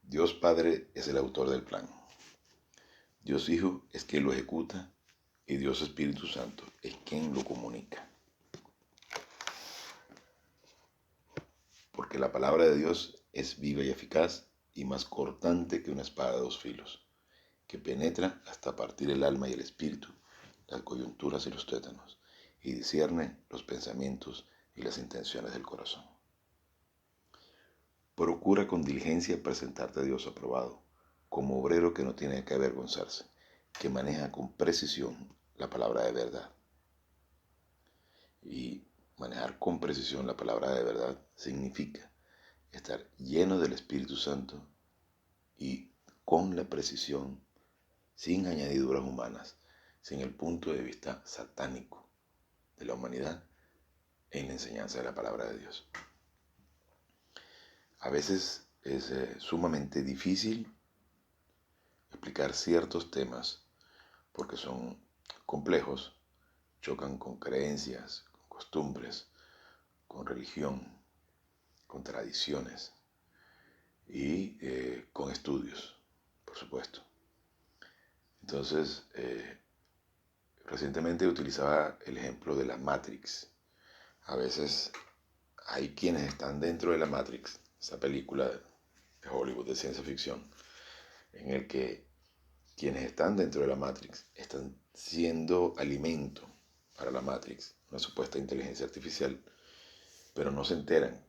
Dios Padre es el autor del plan. Dios Hijo es quien lo ejecuta y Dios Espíritu Santo es quien lo comunica. Porque la palabra de Dios es viva y eficaz y más cortante que una espada de dos filos, que penetra hasta partir el alma y el espíritu, las coyunturas y los tuétanos, y discierne los pensamientos y las intenciones del corazón. Procura con diligencia presentarte a Dios aprobado, como obrero que no tiene que avergonzarse, que maneja con precisión la palabra de verdad. Y manejar con precisión la palabra de verdad significa estar lleno del Espíritu Santo y con la precisión, sin añadiduras humanas, sin el punto de vista satánico de la humanidad en la enseñanza de la palabra de Dios. A veces es sumamente difícil explicar ciertos temas porque son complejos, chocan con creencias, con costumbres, con religión, con tradiciones y con estudios, por supuesto. Entonces, recientemente utilizaba el ejemplo de la Matrix. A veces hay quienes están dentro de la Matrix, esa película de Hollywood de ciencia ficción, en el que quienes están dentro de la Matrix están siendo alimento para la Matrix, una supuesta inteligencia artificial, pero no se enteran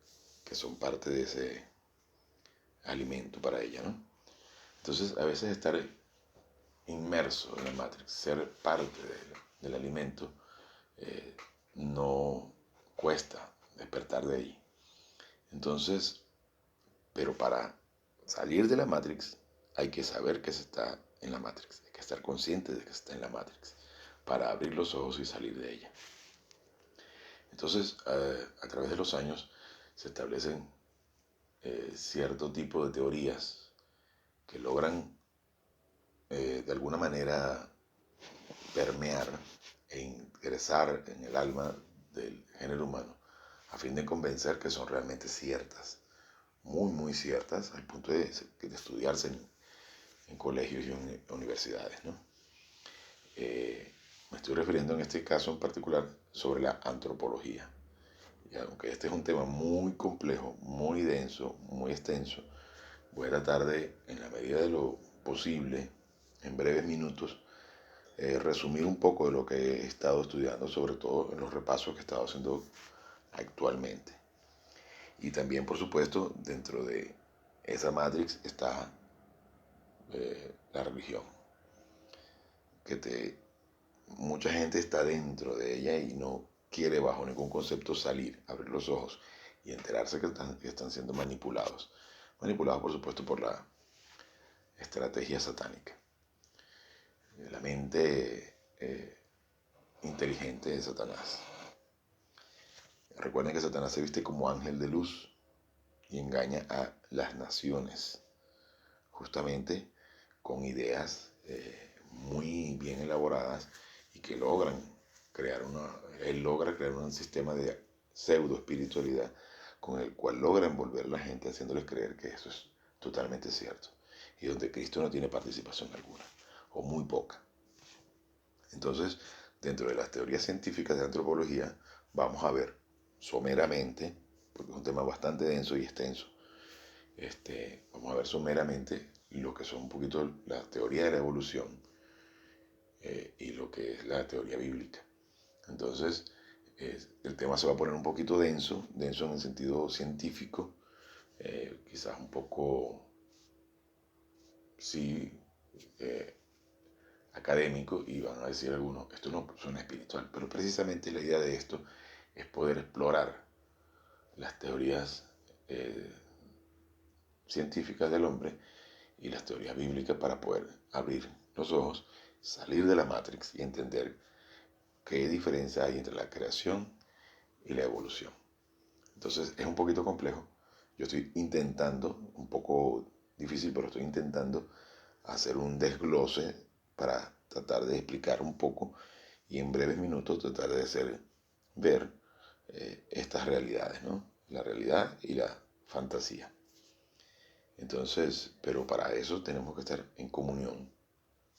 que son parte de ese alimento para ella, ¿no? Entonces, a veces estar inmerso en la Matrix, ser parte del alimento, no cuesta despertar de ahí. Entonces, pero para salir de la Matrix hay que saber que se está en la Matrix, hay que estar consciente de que se está en la Matrix para abrir los ojos y salir de ella. Entonces, a través de los años se establecen cierto tipo de teorías que logran de alguna manera permear e ingresar en el alma del género humano a fin de convencer que son realmente ciertas, muy, muy ciertas, al punto de estudiarse en colegios y universidades, ¿no? Me estoy refiriendo en este caso en particular sobre la antropología. Y aunque este es un tema muy complejo, muy denso, muy extenso, voy a tratar de, en la medida de lo posible, en breves minutos, resumir un poco de lo que he estado estudiando, sobre todo en los repasos que he estado haciendo actualmente. Y también, por supuesto, dentro de esa matrix está la religión, mucha gente está dentro de ella y no quiere bajo ningún concepto salir, abrir los ojos y enterarse que están siendo manipulados. Manipulados, por supuesto, por la estrategia satánica. La mente inteligente de Satanás. Recuerden que Satanás se viste como ángel de luz y engaña a las naciones, justamente con ideas muy bien elaboradas y que él logra crear un sistema de pseudo espiritualidad con el cual logra envolver a la gente haciéndoles creer que eso es totalmente cierto y donde Cristo no tiene participación alguna o muy poca. Entonces, dentro de las teorías científicas de antropología, vamos a ver someramente, porque es un tema bastante denso y extenso, vamos a ver someramente lo que son un poquito la teoría de la evolución y lo que es la teoría bíblica. Entonces, el tema se va a poner un poquito denso en el sentido científico, quizás un poco, sí, académico, y van a decir algunos, esto no suena espiritual, pero precisamente la idea de esto es poder explorar las teorías científicas del hombre y las teorías bíblicas para poder abrir los ojos, salir de la Matrix y entender qué diferencia hay entre la creación y la evolución. Entonces es un poquito complejo. Yo estoy intentando, un poco difícil, pero estoy intentando hacer un desglose para tratar de explicar un poco y en breves minutos tratar de hacer ver estas realidades, ¿no? La realidad y la fantasía. Entonces, pero para eso tenemos que estar en comunión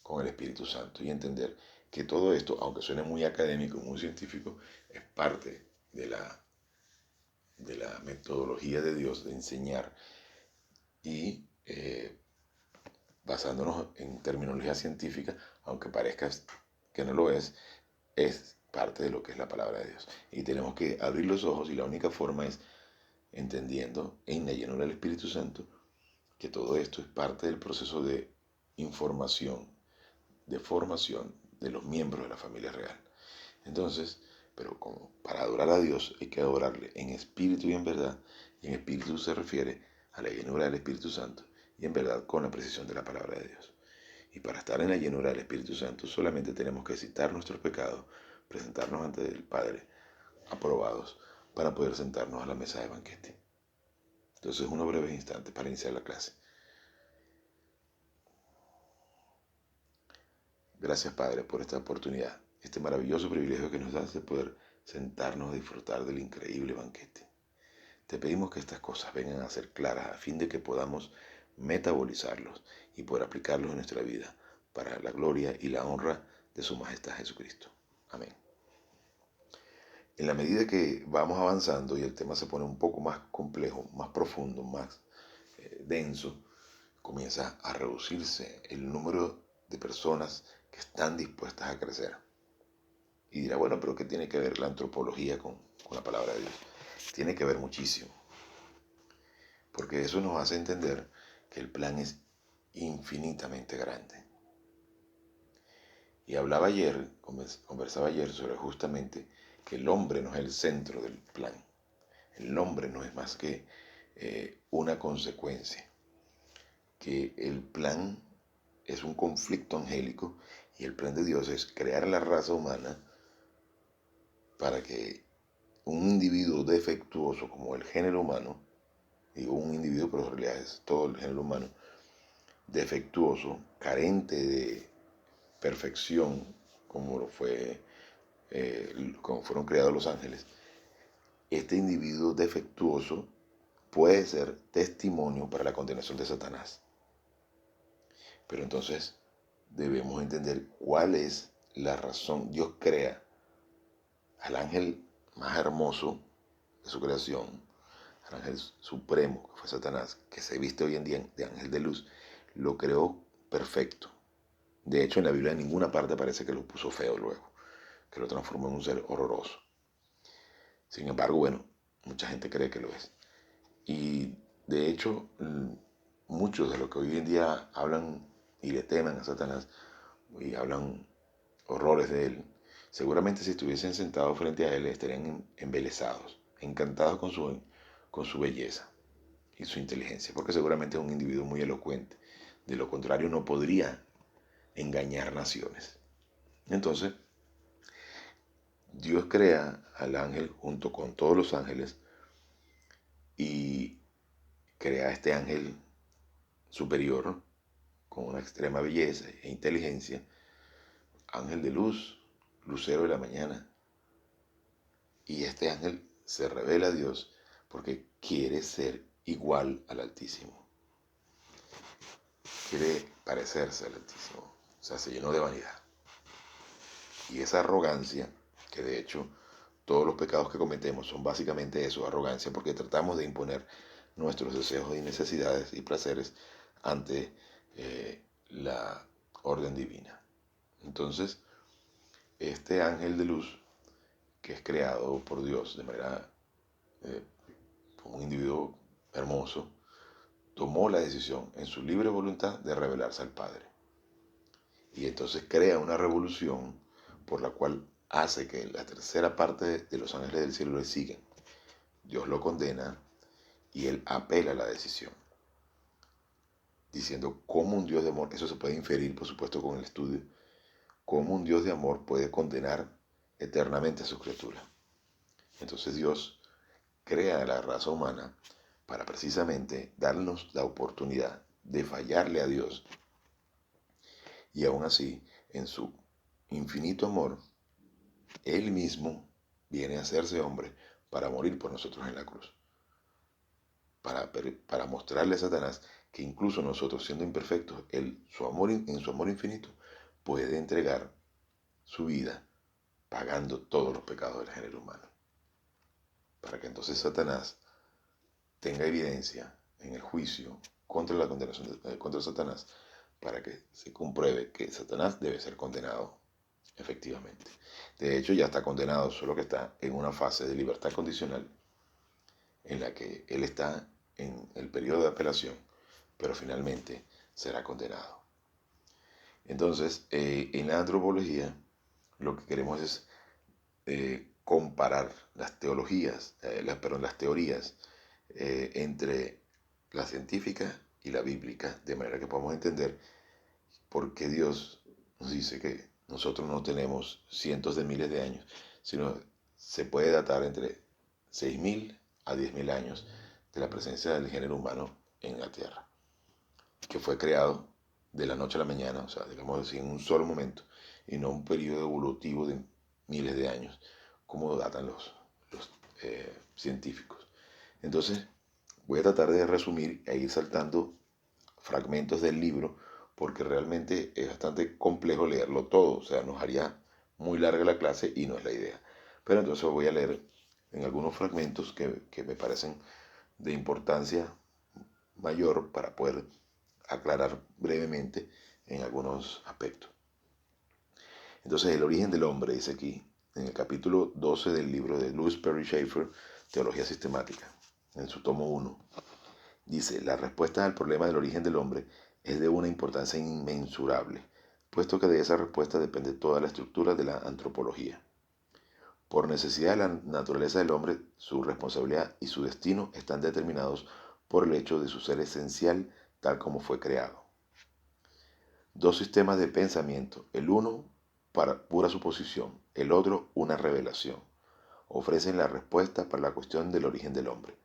con el Espíritu Santo y entender que todo esto, aunque suene muy académico, muy científico, es parte de la metodología de Dios de enseñar y basándonos en terminología científica, aunque parezca que no lo es parte de lo que es la palabra de Dios. Y tenemos que abrir los ojos y la única forma es entendiendo en la llenura del Espíritu Santo que todo esto es parte del proceso de información, de formación de los miembros de la familia real. Entonces, pero como para adorar a Dios hay que adorarle en espíritu y en verdad, y en espíritu se refiere a la llenura del Espíritu Santo, y en verdad con la precisión de la palabra de Dios. Y para estar en la llenura del Espíritu Santo solamente tenemos que citar nuestros pecados, presentarnos ante el Padre aprobados para poder sentarnos a la mesa de banquete. Entonces, unos breves instantes para iniciar la clase. Gracias, Padre, por esta oportunidad, este maravilloso privilegio que nos das de poder sentarnos a disfrutar del increíble banquete. Te pedimos que estas cosas vengan a ser claras a fin de que podamos metabolizarlos y poder aplicarlos en nuestra vida para la gloria y la honra de su Majestad Jesucristo. Amén. En la medida que vamos avanzando y el tema se pone un poco más complejo, más profundo, más denso, comienza a reducirse el número de personas que están dispuestas a crecer. Y dirá, bueno, pero ¿qué tiene que ver la antropología con la palabra de Dios? Tiene que ver muchísimo, porque eso nos hace entender que el plan es infinitamente grande. Y conversaba ayer sobre justamente que el hombre no es el centro del plan. El hombre no es más que una consecuencia. Que el plan es un conflicto angélico y el plan de Dios es crear la raza humana para que un individuo defectuoso como el género humano, digo un individuo pero en realidad es todo el género humano, defectuoso, carente de perfección como lo fue, como fueron creados los ángeles, este individuo defectuoso puede ser testimonio para la condenación de Satanás. Pero entonces debemos entender cuál es la razón. Dios crea al ángel más hermoso de su creación, al ángel supremo, que fue Satanás, que se viste hoy en día de ángel de luz, lo creó perfecto. De hecho, en la Biblia en ninguna parte parece que lo puso feo luego, que lo transformó en un ser horroroso. Sin embargo, bueno, mucha gente cree que lo es. Y de hecho, muchos de los que hoy en día hablan y le temen a Satanás y hablan horrores de él, seguramente si estuviesen sentados frente a él estarían embelesados, encantados con su belleza y su inteligencia, porque seguramente es un individuo muy elocuente. De lo contrario, no podría engañar naciones. Entonces, Dios crea al ángel junto con todos los ángeles y crea a este ángel superior con una extrema belleza e inteligencia, ángel de luz, lucero de la mañana. Y este ángel se revela a Dios porque quiere ser igual al Altísimo. Quiere parecerse al Altísimo. O sea, se llenó de vanidad. Y esa arrogancia, que de hecho todos los pecados que cometemos son básicamente eso, arrogancia, porque tratamos de imponer nuestros deseos y necesidades y placeres ante la orden divina. Entonces, este ángel de luz, que es creado por Dios de manera como un individuo hermoso, tomó la decisión en su libre voluntad de rebelarse al Padre. Y entonces crea una revolución por la cual hace que la tercera parte de los ángeles del cielo le sigan. Dios lo condena y él apela a la decisión, diciendo cómo un Dios de amor, eso se puede inferir por supuesto con el estudio, cómo un Dios de amor puede condenar eternamente a su criatura. Entonces Dios crea a la raza humana para precisamente darnos la oportunidad de fallarle a Dios y aún así, en su infinito amor, Él mismo viene a hacerse hombre para morir por nosotros en la cruz. Para mostrarle a Satanás que incluso nosotros siendo imperfectos, Él en su amor infinito puede entregar su vida pagando todos los pecados del género humano. Para que entonces Satanás tenga evidencia en el juicio contra la condenación contra Satanás, para que se compruebe que Satanás debe ser condenado efectivamente. De hecho, ya está condenado, solo que está en una fase de libertad condicional en la que él está en el periodo de apelación, pero finalmente será condenado. Entonces, en la antropología, lo que queremos es comparar las teorías entre la científica y la bíblica, de manera que podamos entender por qué Dios nos dice que nosotros no tenemos cientos de miles de años, sino se puede datar entre 6.000 a 10.000 años de la presencia del género humano en la Tierra, que fue creado de la noche a la mañana, o sea, digamos así, en un solo momento, y no un periodo evolutivo de miles de años, como datan los científicos. Entonces, voy a tratar de resumir e ir saltando fragmentos del libro, porque realmente es bastante complejo leerlo todo, o sea, nos haría muy larga la clase y no es la idea. Pero entonces voy a leer en algunos fragmentos que me parecen de importancia mayor para poder aclarar brevemente en algunos aspectos. Entonces, el origen del hombre, dice aquí, en el capítulo 12 del libro de Louis Perry Schaeffer, Teología Sistemática, en su tomo 1, dice: la respuesta al problema del origen del hombre es de una importancia inmensurable, puesto que de esa respuesta depende toda la estructura de la antropología. Por necesidad de la naturaleza del hombre, su responsabilidad y su destino están determinados por el hecho de su ser esencial tal como fue creado. Dos sistemas de pensamiento, el uno para pura suposición, el otro una revelación, ofrecen la respuesta para la cuestión del origen del hombre.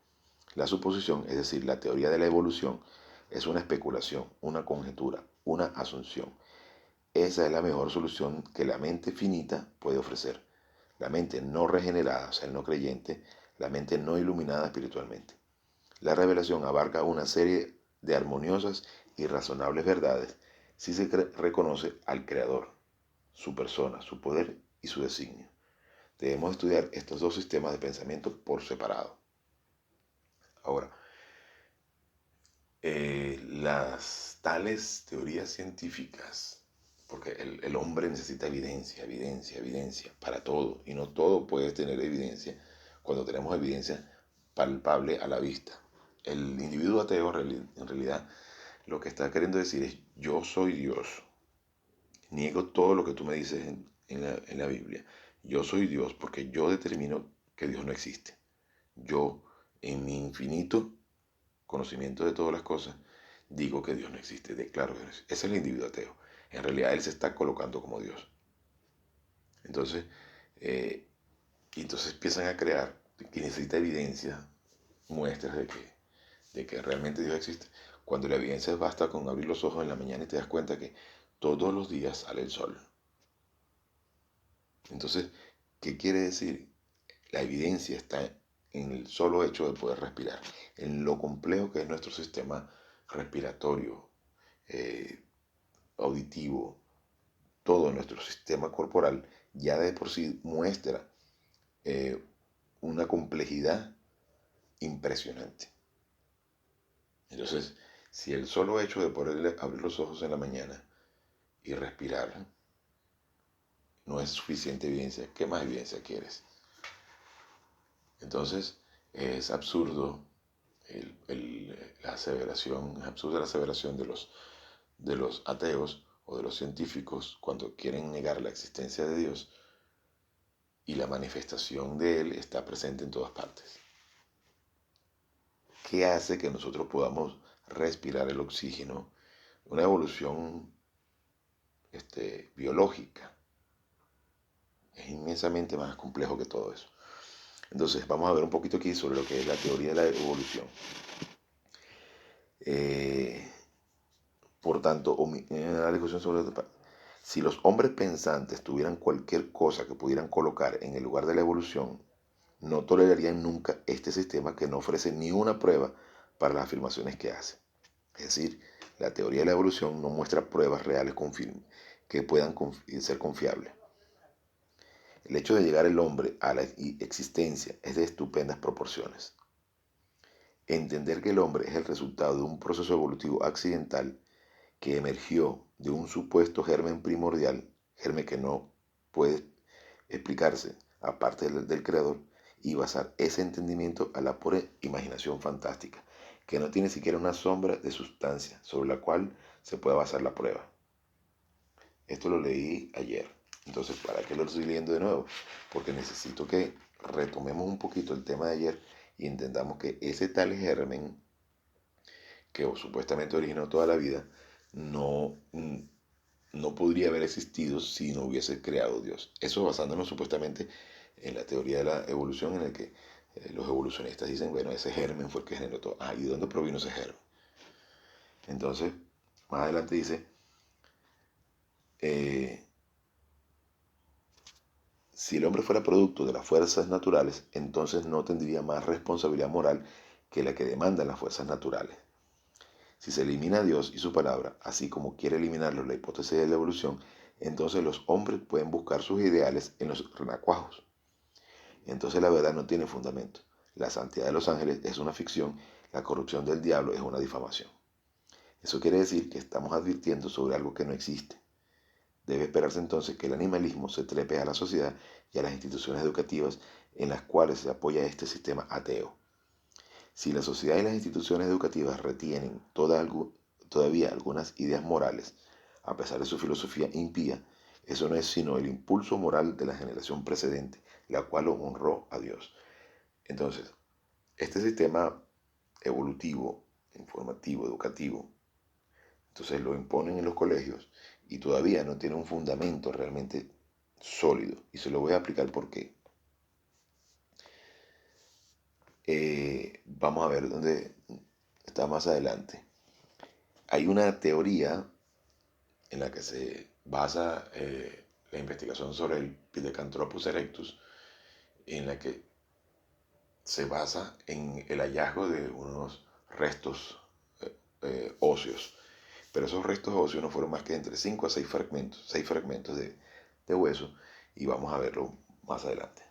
La suposición, es decir, la teoría de la evolución, es una especulación, una conjetura, una asunción. Esa es la mejor solución que la mente finita puede ofrecer. La mente no regenerada, o sea, el no creyente, la mente no iluminada espiritualmente. La revelación abarca una serie de armoniosas y razonables verdades si se reconoce al Creador, su persona, su poder y su designio. Debemos estudiar estos dos sistemas de pensamiento por separado. Ahora, las tales teorías científicas, porque el hombre necesita evidencia, evidencia, evidencia para todo, y no todo puede tener evidencia cuando tenemos evidencia palpable a la vista. El individuo ateo en realidad lo que está queriendo decir es: yo soy Dios, niego todo lo que tú me dices en la Biblia. Yo soy Dios porque yo determino que Dios no existe. Yo, en mi infinito conocimiento de todas las cosas, digo que Dios no existe, declaro que Dios no existe. Ese es el individuo ateo. En realidad él se está colocando como Dios. Entonces, entonces empiezan a crear que necesita evidencia, muestras de que realmente Dios existe. Cuando la evidencia basta con abrir los ojos en la mañana y te das cuenta que todos los días sale el sol. Entonces, ¿qué quiere decir? La evidencia está en el solo hecho de poder respirar, en lo complejo que es nuestro sistema respiratorio, auditivo, todo nuestro sistema corporal ya de por sí muestra una complejidad impresionante. Entonces, si el solo hecho de poder abrir los ojos en la mañana y respirar no es suficiente evidencia, ¿qué más evidencia quieres? Entonces, es absurdo la aseveración, es absurda la aseveración de los ateos o de los científicos cuando quieren negar la existencia de Dios, y la manifestación de Él está presente en todas partes. ¿Qué hace que nosotros podamos respirar el oxígeno? Una evolución biológica. Es inmensamente más complejo que todo eso. Entonces, vamos a ver un poquito aquí sobre lo que es la teoría de la evolución. Por tanto, la discusión sobre si los hombres pensantes tuvieran cualquier cosa que pudieran colocar en el lugar de la evolución, no tolerarían nunca este sistema que no ofrece ni una prueba para las afirmaciones que hace. Es decir, la teoría de la evolución no muestra pruebas reales que puedan ser confiables. El hecho de llegar el hombre a la existencia es de estupendas proporciones. Entender que el hombre es el resultado de un proceso evolutivo accidental que emergió de un supuesto germen primordial, germen que no puede explicarse aparte del creador, y basar ese entendimiento a la pura imaginación fantástica, que no tiene siquiera una sombra de sustancia sobre la cual se pueda basar la prueba. Esto lo leí ayer. Entonces, ¿para qué lo estoy leyendo de nuevo? Porque necesito que retomemos un poquito el tema de ayer y entendamos que ese tal germen que supuestamente originó toda la vida no, no podría haber existido si no hubiese creado Dios. Eso basándonos supuestamente en la teoría de la evolución, en el que los evolucionistas dicen, bueno, ese germen fue el que generó todo. Ah, ¿y de dónde provino ese germen? Entonces, más adelante dice, eh, si el hombre fuera producto de las fuerzas naturales, entonces no tendría más responsabilidad moral que la que demandan las fuerzas naturales. Si se elimina a Dios y su palabra, así como quiere eliminarlo la hipótesis de la evolución, entonces los hombres pueden buscar sus ideales en los renacuajos. Entonces la verdad no tiene fundamento. La santidad de los ángeles es una ficción, la corrupción del diablo es una difamación. Eso quiere decir que estamos advirtiendo sobre algo que no existe. Debe esperarse entonces que el animalismo se trepe a la sociedad y a las instituciones educativas en las cuales se apoya este sistema ateo. Si la sociedad y las instituciones educativas retienen todavía algunas ideas morales, a pesar de su filosofía impía, eso no es sino el impulso moral de la generación precedente, la cual honró a Dios. Entonces, este sistema evolutivo, informativo, educativo, entonces lo imponen en los colegios y todavía no tiene un fundamento realmente sólido. Y se lo voy a explicar por qué. Vamos a ver dónde está más adelante. Hay una teoría en la que se basa la investigación sobre el Pithecanthropus erectus, en la que se basa en el hallazgo de unos restos óseos. Pero esos restos óseos no fueron más que entre 5 a 6 fragmentos de hueso, y vamos a verlo más adelante.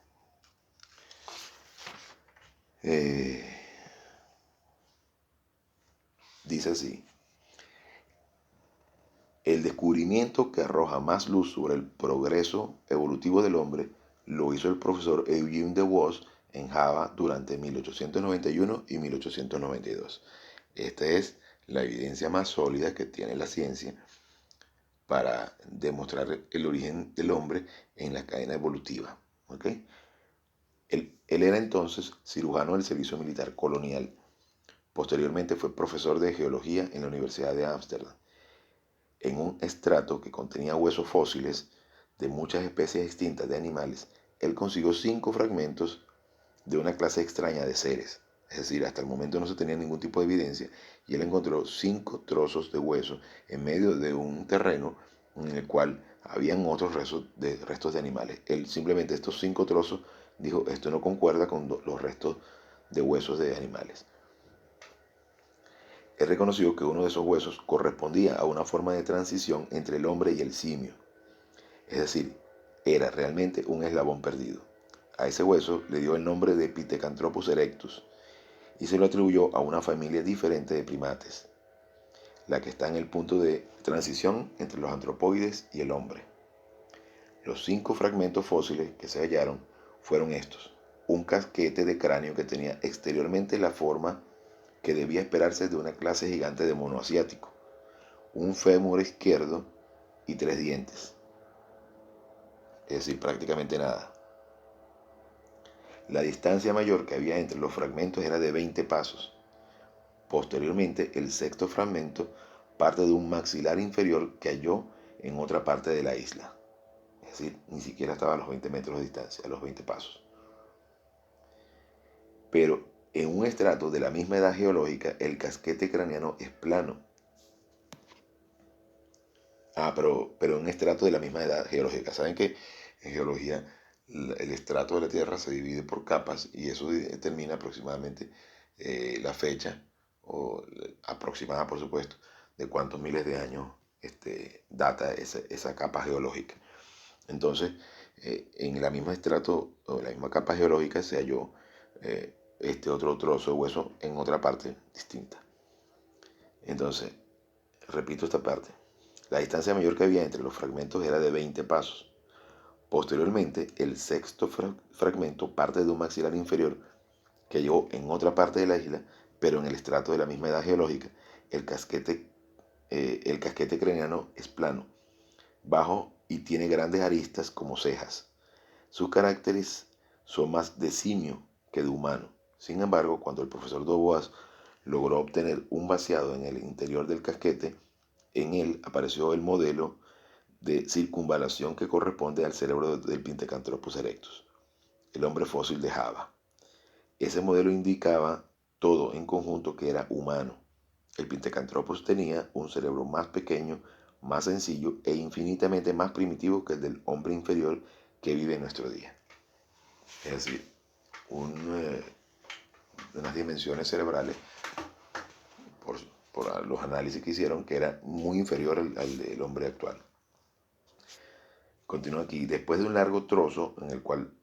Dice así: el descubrimiento que arroja más luz sobre el progreso evolutivo del hombre lo hizo el profesor Eugene de Vos en Java durante 1891 y 1892. Esta es la evidencia más sólida que tiene la ciencia para demostrar el origen del hombre en la cadena evolutiva. ¿Okay? Él era entonces cirujano del servicio militar colonial. Posteriormente fue profesor de geología en la Universidad de Ámsterdam. En un estrato que contenía huesos fósiles de muchas especies extintas de animales, él consiguió 5 fragmentos de una clase extraña de seres. Es decir, hasta el momento no se tenía ningún tipo de evidencia, y él encontró 5 trozos de hueso en medio de un terreno en el cual habían otros restos de animales. Él simplemente estos 5 trozos dijo, esto no concuerda con los restos de huesos de animales. Él reconoció que uno de esos huesos correspondía a una forma de transición entre el hombre y el simio. Es decir, era realmente un eslabón perdido. A ese hueso le dio el nombre de Pithecanthropus erectus y se lo atribuyó a una familia diferente de primates, la que está en el punto de transición entre los antropoides y el hombre. Los 5 fragmentos fósiles que se hallaron fueron estos: un casquete de cráneo que tenía exteriormente la forma que debía esperarse de una clase gigante de mono asiático, un fémur izquierdo y 3 dientes, es decir, prácticamente nada. La distancia mayor que había entre los fragmentos era de 20 pasos. Posteriormente, el sexto fragmento parte de un maxilar inferior que halló en otra parte de la isla. Es decir, ni siquiera estaba a los 20 metros de distancia, a los 20 pasos. Pero en un estrato de la misma edad geológica, el casquete craneano es plano. Pero en un estrato de la misma edad geológica. ¿Saben que en geología el estrato de la Tierra se divide por capas y eso determina aproximadamente la fecha o aproximada por supuesto, de cuántos miles de años data esa capa geológica. Entonces, en la misma estrato o en la misma capa geológica se halló este otro trozo de hueso en otra parte distinta. Entonces, repito esta parte. La distancia mayor que había entre los fragmentos era de 20 pasos. Posteriormente, el sexto fragmento parte de un maxilar inferior que llegó en otra parte de la isla, pero en el estrato de la misma edad geológica. El casquete craneano es plano, bajo y tiene grandes aristas como cejas. Sus caracteres son más de simio que de humano. Sin embargo, cuando el profesor Dubois logró obtener un vaciado en el interior del casquete, en él apareció el modelo de circunvalación que corresponde al cerebro del Pithecanthropus erectus, el hombre fósil de Java. Ese modelo indicaba todo en conjunto que era humano. El Pithecanthropus tenía un cerebro más pequeño, más sencillo e infinitamente más primitivo que el del hombre inferior que vive en nuestro día. Es decir, unas dimensiones cerebrales, por los análisis que hicieron, que era muy inferior al del hombre actual. Continúa aquí. Después de un largo trozo en el cual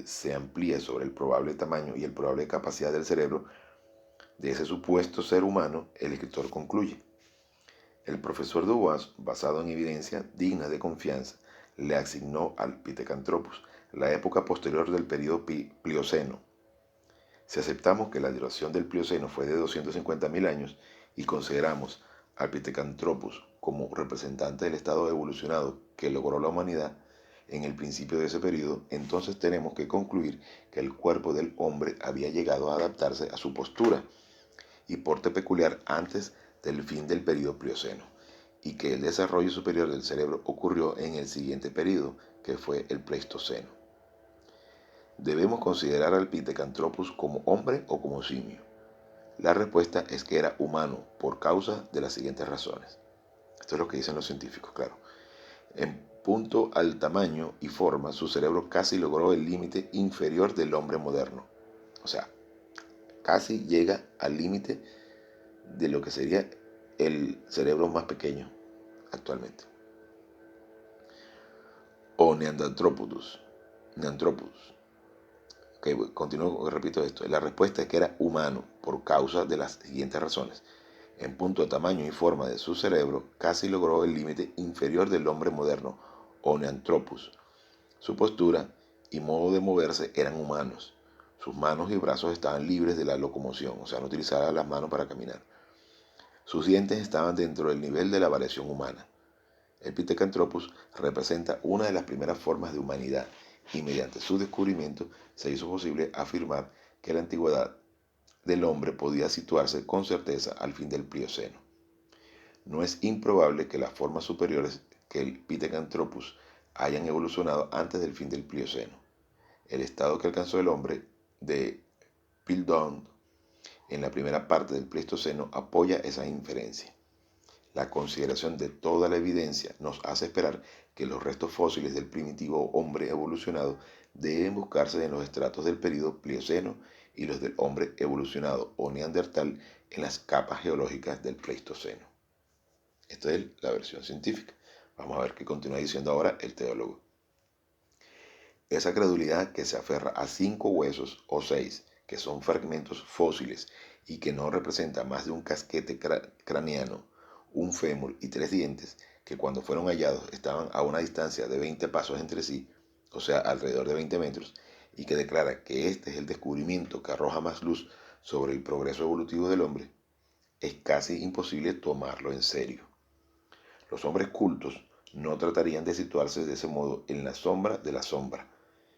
se amplía sobre el probable tamaño y el probable capacidad del cerebro de ese supuesto ser humano, el escritor concluye. El profesor Dubois, basado en evidencia digna de confianza, le asignó al Pithecanthropus la época posterior del período Plioceno. Si aceptamos que la duración del Plioceno fue de 250.000 años y consideramos al Pithecanthropus como representante del estado evolucionado que logró la humanidad en el principio de ese periodo, entonces tenemos que concluir que el cuerpo del hombre había llegado a adaptarse a su postura y porte peculiar antes del fin del período Plioceno, y que el desarrollo superior del cerebro ocurrió en el siguiente período, que fue el Pleistoceno. ¿Debemos considerar al Pithecanthropus como hombre o como simio? La respuesta es que era humano por causa de las siguientes razones. Esto es lo que dicen los científicos, claro. En punto al tamaño y forma, su cerebro casi logró el límite inferior del hombre moderno. O sea, casi llega al límite de lo que sería el cerebro más pequeño actualmente. O Neanderthropus. Okay, continúo, repito esto. La respuesta es que era humano por causa de las siguientes razones. En punto de tamaño y forma de su cerebro, casi logró el límite inferior del hombre moderno, o Neanthropus. Su postura y modo de moverse eran humanos. Sus manos y brazos estaban libres de la locomoción, o sea, no utilizaba las manos para caminar. Sus dientes estaban dentro del nivel de la variación humana. El Pithecanthropus representa una de las primeras formas de humanidad y mediante su descubrimiento se hizo posible afirmar que la antigüedad del hombre podía situarse con certeza al fin del Plioceno. No es improbable que las formas superiores que el Pithecanthropus hayan evolucionado antes del fin del Plioceno. El estado que alcanzó el hombre de Piltdown en la primera parte del Pleistoceno apoya esa inferencia. La consideración de toda la evidencia nos hace esperar que los restos fósiles del primitivo hombre evolucionado deben buscarse en los estratos del período Plioceno y los del hombre evolucionado o neandertal en las capas geológicas del Pleistoceno. Esta es la versión científica. Vamos a ver qué continúa diciendo ahora el teólogo. Esa credulidad que se aferra a 5 huesos o 6, que son fragmentos fósiles y que no representa más de un casquete craneano, un fémur y 3 dientes, que cuando fueron hallados estaban a una distancia de 20 pasos entre sí, o sea, alrededor de 20 metros, y que declara que este es el descubrimiento que arroja más luz sobre el progreso evolutivo del hombre, es casi imposible tomarlo en serio. Los hombres cultos no tratarían de situarse de ese modo en la sombra de la sombra,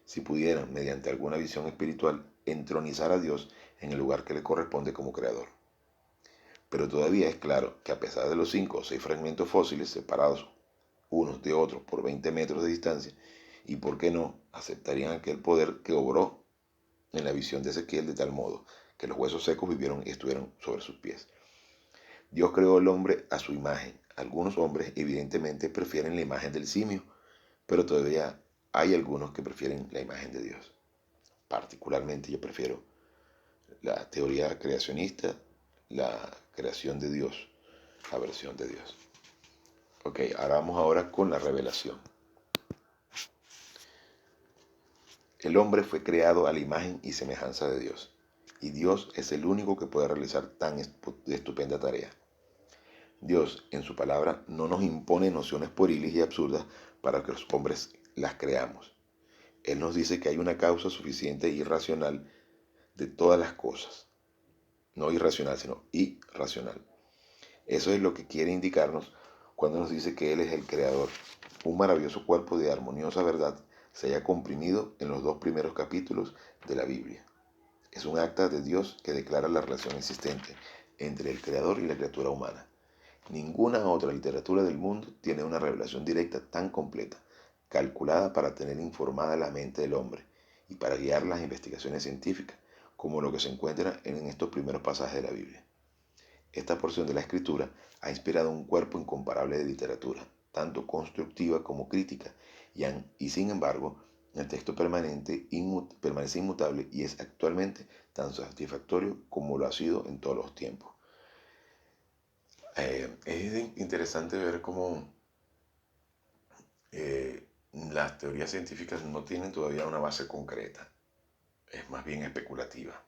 si pudieran, mediante alguna visión espiritual, entronizar a Dios en el lugar que le corresponde como creador. Pero todavía es claro que a pesar de los 5 o 6 fragmentos fósiles separados unos de otros por 20 metros de distancia, y por qué no, aceptarían aquel poder que obró en la visión de Ezequiel de tal modo que los huesos secos vivieron y estuvieron sobre sus pies. Dios creó al hombre a su imagen. Algunos hombres evidentemente prefieren la imagen del simio, pero todavía hay algunos que prefieren la imagen de Dios. Particularmente yo prefiero la teoría creacionista, la creación de Dios, la versión de Dios. Ok, ahora vamos con la revelación. El hombre fue creado a la imagen y semejanza de Dios, y Dios es el único que puede realizar tan estupenda tarea. Dios, en su palabra, no nos impone nociones pueriles y absurdas para que los hombres las creamos. Él nos dice que hay una causa suficiente e irracional de todas las cosas. No irracional, sino irracional. Eso es lo que quiere indicarnos cuando nos dice que Él es el creador. Un maravilloso cuerpo de armoniosa verdad se haya comprimido en los 2 primeros capítulos de la Biblia. Es un acta de Dios que declara la relación existente entre el creador y la criatura humana. Ninguna otra literatura del mundo tiene una revelación directa tan completa, calculada para tener informada la mente del hombre y para guiar las investigaciones científicas, como lo que se encuentra en estos primeros pasajes de la Biblia. Esta porción de la escritura ha inspirado un cuerpo incomparable de literatura, tanto constructiva como crítica, y sin embargo, el texto permanece inmutable y es actualmente tan satisfactorio como lo ha sido en todos los tiempos. Es interesante ver cómo las teorías científicas no tienen todavía una base concreta, es más bien especulativa.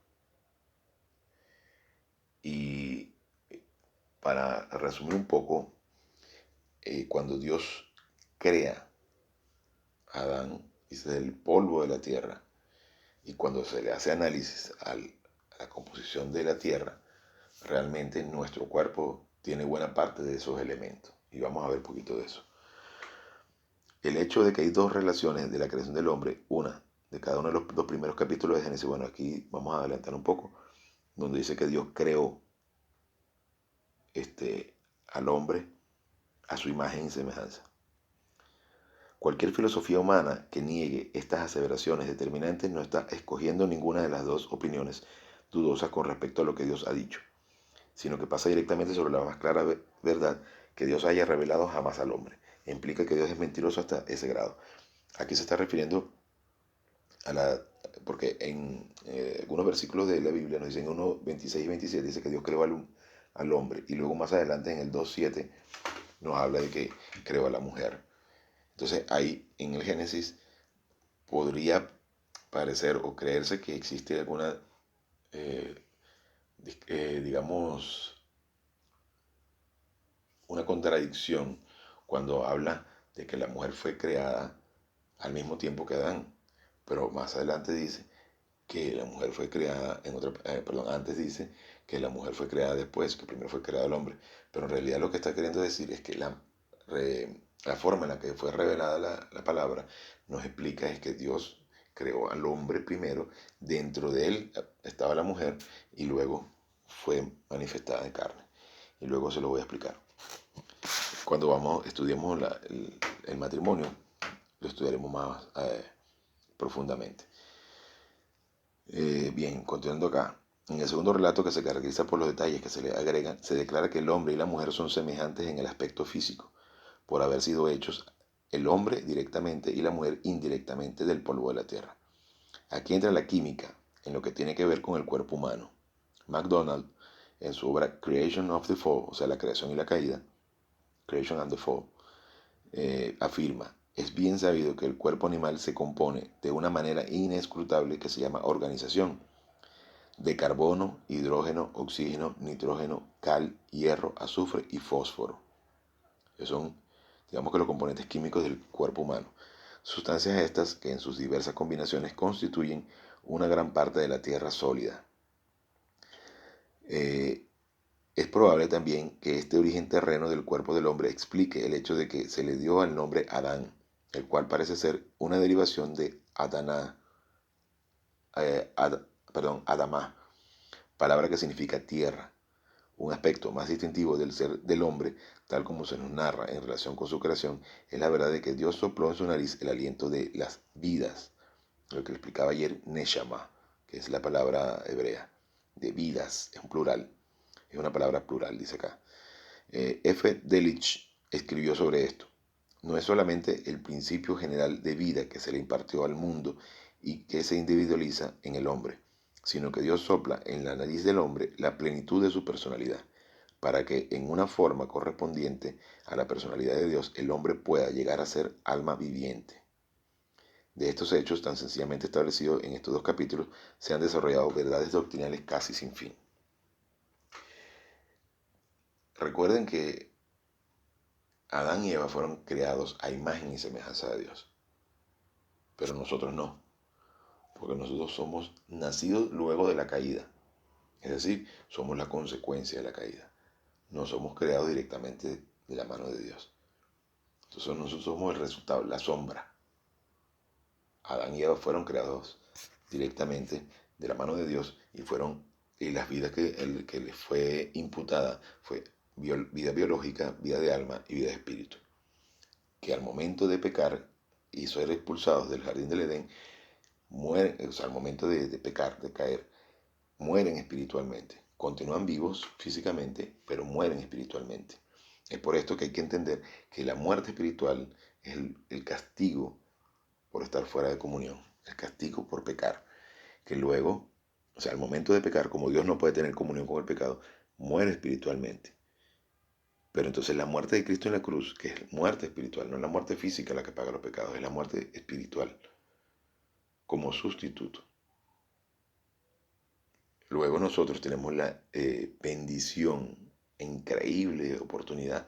Y para resumir un poco, cuando Dios crea a Adán, dice del polvo de la tierra, y cuando se le hace análisis a la composición de la tierra, realmente nuestro cuerpo tiene buena parte de esos elementos. Y vamos a ver un poquito de eso. El hecho de que hay 2 relaciones de la creación del hombre, una de cada uno de los 2 primeros capítulos de Génesis. Bueno, aquí vamos a adelantar un poco, donde dice que Dios creó al hombre a su imagen y semejanza. Cualquier filosofía humana que niegue estas aseveraciones determinantes no está escogiendo ninguna de las 2 opiniones dudosas con respecto a lo que Dios ha dicho, sino que pasa directamente sobre la más clara verdad que Dios haya revelado jamás al hombre. Implica que Dios es mentiroso hasta ese grado. Aquí se está refiriendo porque en algunos versículos de la Biblia nos dicen 1:26 y 27, dice que Dios creó al hombre, y luego más adelante en el 2:7 nos habla de que creó a la mujer. Entonces ahí en el Génesis podría parecer o creerse que existe alguna, digamos, una contradicción cuando habla de que la mujer fue creada al mismo tiempo que Adán, pero más adelante dice que la mujer fue creada antes dice que la mujer fue creada después, que primero fue creado el hombre, pero en realidad lo que está queriendo decir es que la forma en la que fue revelada la palabra nos explica es que Dios creó al hombre primero, dentro de él estaba la mujer y luego fue manifestada en carne. Y luego se lo voy a explicar. Cuando estudiemos el matrimonio, lo estudiaremos más profundamente. Bien, continuando acá. En el segundo relato, que se caracteriza por los detalles que se le agregan, se declara que el hombre y la mujer son semejantes en el aspecto físico, por haber sido hechos el hombre directamente y la mujer indirectamente del polvo de la tierra. Aquí entra la química, en lo que tiene que ver con el cuerpo humano. MacDonald, en su obra Creation of the Fall, o sea, la creación y la caída, Creation and the Fall, afirma: es bien sabido que el cuerpo animal se compone de una manera inescrutable que se llama organización, de carbono, hidrógeno, oxígeno, nitrógeno, cal, hierro, azufre y fósforo. Esos son, digamos, que los componentes químicos del cuerpo humano. Sustancias estas que en sus diversas combinaciones constituyen una gran parte de la tierra sólida. Es probable también que este origen terreno del cuerpo del hombre explique el hecho de que se le dio el nombre Adán, el cual parece ser una derivación de Adamá, palabra que significa tierra. Un aspecto más distintivo del ser del hombre, tal como se nos narra en relación con su creación, es la verdad de que Dios sopló en su nariz el aliento de las vidas, lo que le explicaba ayer, Neshama, que es la palabra hebrea, de vidas, es un plural, es una palabra plural, dice acá. F. Delitzsch escribió sobre esto. No es solamente el principio general de vida que se le impartió al mundo y que se individualiza en el hombre. sino que Dios sopla en la nariz del hombre la plenitud de su personalidad, para que en una forma correspondiente a la personalidad de Dios el hombre pueda llegar a ser alma viviente. De estos hechos tan sencillamente establecidos en estos dos capítulos se han desarrollado verdades doctrinales casi sin fin. Recuerden que Adán y Eva fueron creados a imagen y semejanza de Dios, pero nosotros no, porque nosotros somos nacidos luego de la caída, es decir, somos la consecuencia de la caída, no somos creados directamente de la mano de Dios. Entonces nosotros somos el resultado, la sombra. Adán y Eva fueron creados directamente de la mano de Dios y las vidas que les fue imputada fue vida biológica, vida de alma y vida de espíritu. Que al momento de pecar y ser expulsados del jardín del Edén, mueren, o sea, al momento de pecar, de caer, mueren espiritualmente. Continúan vivos físicamente, pero mueren espiritualmente. Es por esto que hay que entender que la muerte espiritual es el castigo por estar fuera de comunión, el castigo por pecar, que luego, o sea, al momento de pecar, como Dios no puede tener comunión con el pecado, muere espiritualmente. Pero entonces la muerte de Cristo en la cruz, que es muerte espiritual, no es la muerte física la que paga los pecados, es la muerte espiritual, como sustituto. Luego nosotros tenemos la bendición, increíble oportunidad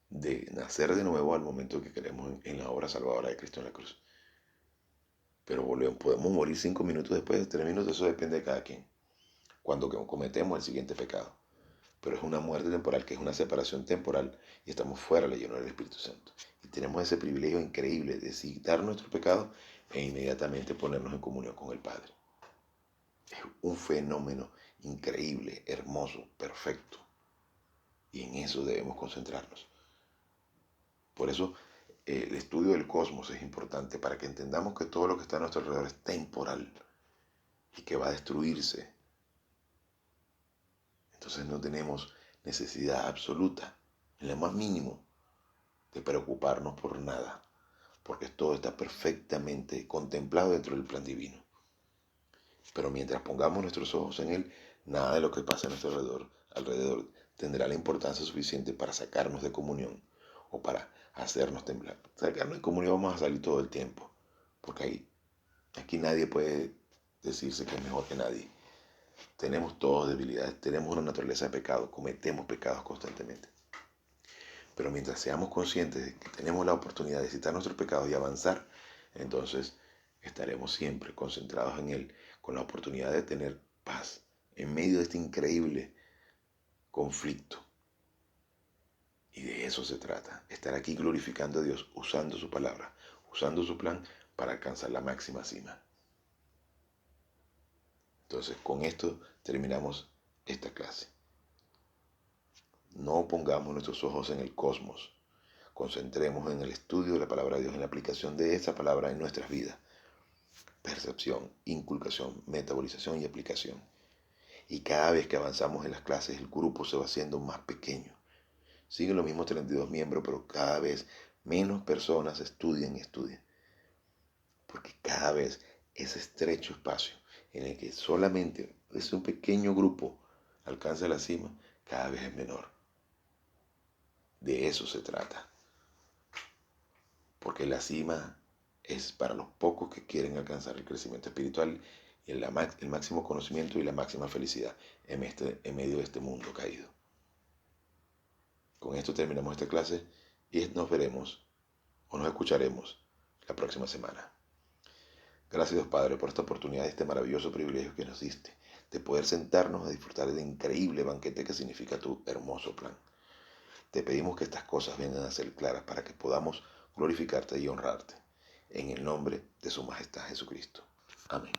de nacer de nuevo al momento que queremos en la obra salvadora de Cristo en la cruz. Pero podemos morir 5 minutos después, 3 minutos, eso depende de cada quien, cuando cometemos el siguiente pecado. Pero es una muerte temporal, que es una separación temporal, y estamos fuera de la llenura del Espíritu Santo. Y tenemos ese privilegio increíble de quitar nuestro pecado e inmediatamente ponernos en comunión con el Padre. Es un fenómeno increíble, hermoso, perfecto. Y en eso debemos concentrarnos. Por eso el estudio del cosmos es importante, para que entendamos que todo lo que está a nuestro alrededor es temporal y que va a destruirse. Entonces no tenemos necesidad absoluta, en lo más mínimo, de preocuparnos por nada, porque todo está perfectamente contemplado dentro del plan divino. Pero mientras pongamos nuestros ojos en Él, nada de lo que pasa a nuestro alrededor tendrá la importancia suficiente para sacarnos de comunión o para hacernos temblar. Sacarnos de comunión vamos a salir todo el tiempo, porque aquí nadie puede decirse que es mejor que nadie. Tenemos todos debilidades, tenemos una naturaleza de pecado, cometemos pecados constantemente. Pero mientras seamos conscientes de que tenemos la oportunidad de citar nuestros pecados y avanzar, entonces estaremos siempre concentrados en Él, con la oportunidad de tener paz en medio de este increíble conflicto. Y de eso se trata, estar aquí glorificando a Dios, usando su palabra, usando su plan para alcanzar la máxima cima. Entonces, con esto terminamos esta clase. No pongamos nuestros ojos en el cosmos. Concentremos en el estudio de la palabra de Dios, en la aplicación de esa palabra en nuestras vidas. Percepción, inculcación, metabolización y aplicación. Y cada vez que avanzamos en las clases, el grupo se va haciendo más pequeño. Siguen los mismos 32 miembros, pero cada vez menos personas estudian y estudian. Porque cada vez ese estrecho espacio en el que solamente es un pequeño grupo alcanza la cima, cada vez es menor. De eso se trata. Porque la cima es para los pocos que quieren alcanzar el crecimiento espiritual y el máximo conocimiento y la máxima felicidad en medio de este mundo caído. Con esto terminamos esta clase y nos veremos o nos escucharemos la próxima semana. Gracias Dios Padre por esta oportunidad, este maravilloso privilegio que nos diste de poder sentarnos a disfrutar del increíble banquete que significa tu hermoso plan. Te pedimos que estas cosas vengan a ser claras para que podamos glorificarte y honrarte. En el nombre de su majestad Jesucristo. Amén.